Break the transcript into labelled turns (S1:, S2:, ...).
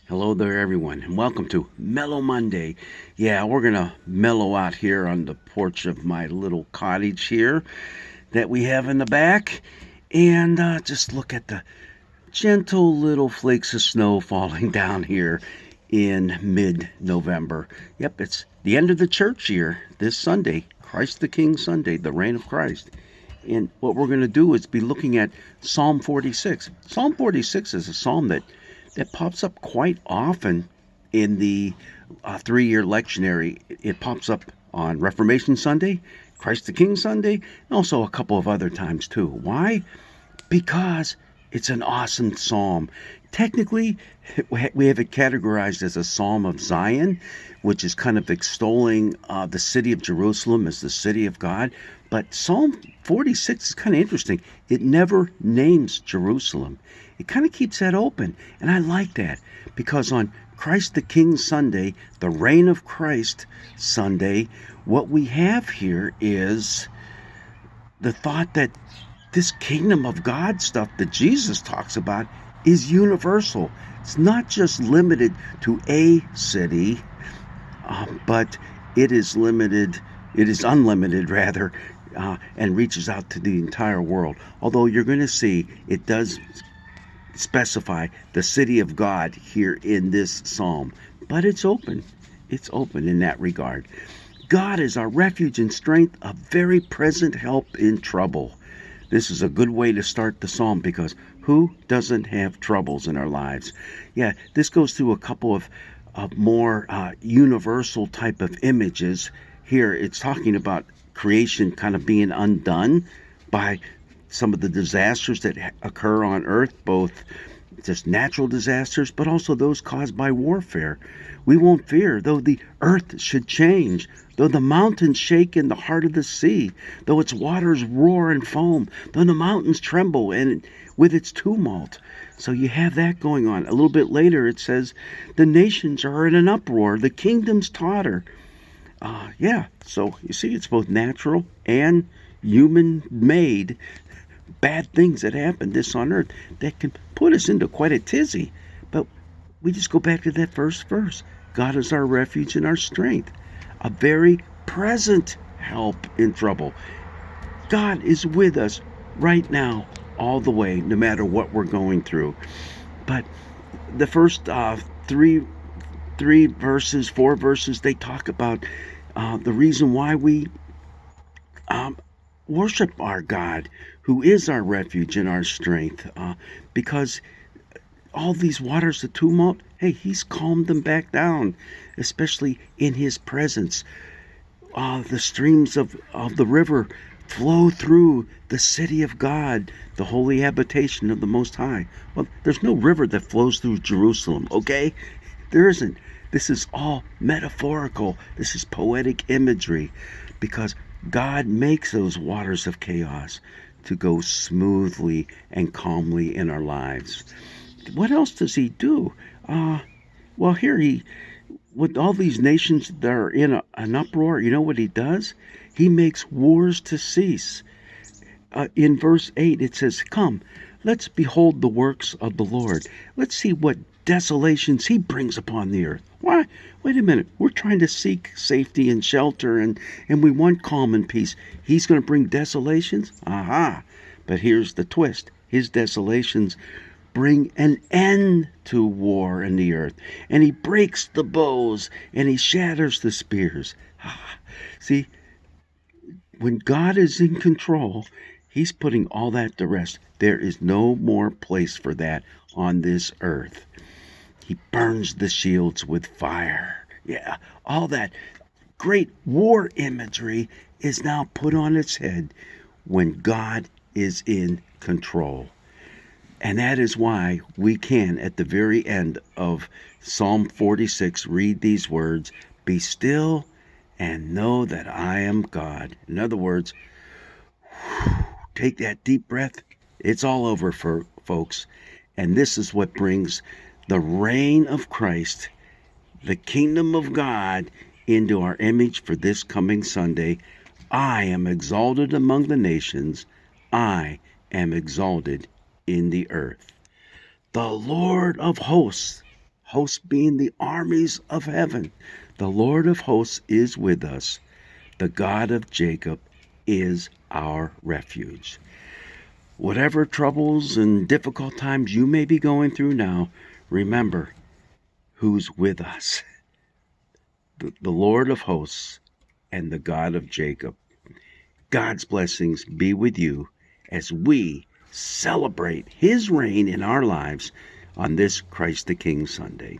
S1: Hello there, everyone, and welcome to Mellow Monday. Yeah, we're going to mellow out here on the porch of my little cottage here that we have in the back and just look at the gentle little flakes of snow falling down here in mid-November. Yep, it's the end of the church year this Sunday, Christ the King Sunday, the reign of Christ. And what we're going to do is be looking at Psalm 46. Psalm 46 is a psalm that pops up quite often in the 3-year lectionary. It pops up on Reformation Sunday, Christ the King Sunday, and also a couple of other times too. Why? Because it's an awesome psalm. Technically, we have it categorized as a Psalm of Zion, which is kind of extolling the city of Jerusalem as the city of God. But Psalm 46 is kind of interesting. It never names Jerusalem. It kind of keeps that open. And I like that because on Christ the King Sunday, the reign of Christ Sunday, what we have here is the thought that this kingdom of God stuff that Jesus talks about is universal. It's not just limited to a city, but it is unlimited rather, and reaches out to the entire world. Although you're going to see it does specify the city of God here in this psalm, but it's open. It's open in that regard. God is our refuge and strength, a very present help in trouble. This is a good way to start the psalm because who doesn't have troubles in our lives? Yeah, this goes through a couple of more universal type of images. Here it's talking about creation kind of being undone by some of the disasters that occur on earth, both just natural disasters, but also those caused by warfare. We won't fear, though the earth should change, though the mountains shake in the heart of the sea, though its waters roar and foam, though the mountains tremble and with its tumult. So you have that going on. A little bit later it says, the nations are in an uproar, the kingdoms totter. So you see it's both natural and human-made bad things that happen this on earth that can put us into quite a tizzy. But we just go back to that first verse. God is our refuge and our strength, a very present help in trouble. God is with us right now, all the way, no matter what we're going through. But the first four verses, they talk about the reason why we worship our God, who is our refuge and our strength, because all these waters of tumult, hey, he's calmed them back down, especially in his presence. The streams of the river flow through the city of God, the holy habitation of the Most High. Well, there's no river that flows through Jerusalem, okay? There isn't. This is all metaphorical. This is poetic imagery because God makes those waters of chaos to go smoothly and calmly in our lives. What else does he do? Here with all these nations that are in an uproar, you know what he does? He makes wars to cease. In verse 8 it says, come, let's behold the works of the Lord. Let's see what desolations he brings upon the earth. Why? Wait a minute. We're trying to seek safety and shelter and we want calm and peace. He's going to bring desolations? Aha. But here's the twist. His desolations bring an end to war in the earth. And he breaks the bows and he shatters the spears. See, when God is in control, he's putting all that to rest. There is no more place for that on this earth. He burns the shields with fire. Yeah, all that great war imagery is now put on its head when God is in control. And that is why we can, at the very end of Psalm 46, read these words, be still and know that I am God. In other words, take that deep breath. It's all over, for folks. And this is what brings the reign of Christ, the kingdom of God, into our image for this coming Sunday. I am exalted among the nations. I am exalted in the earth. The Lord of hosts. hosts being the armies of heaven. The Lord of hosts is with us. The God of Jacob is our refuge. Whatever troubles and difficult times you may be going through now, remember who's with us. The Lord of hosts and the God of Jacob. God's blessings be with you as we celebrate his reign in our lives on this Christ the King Sunday.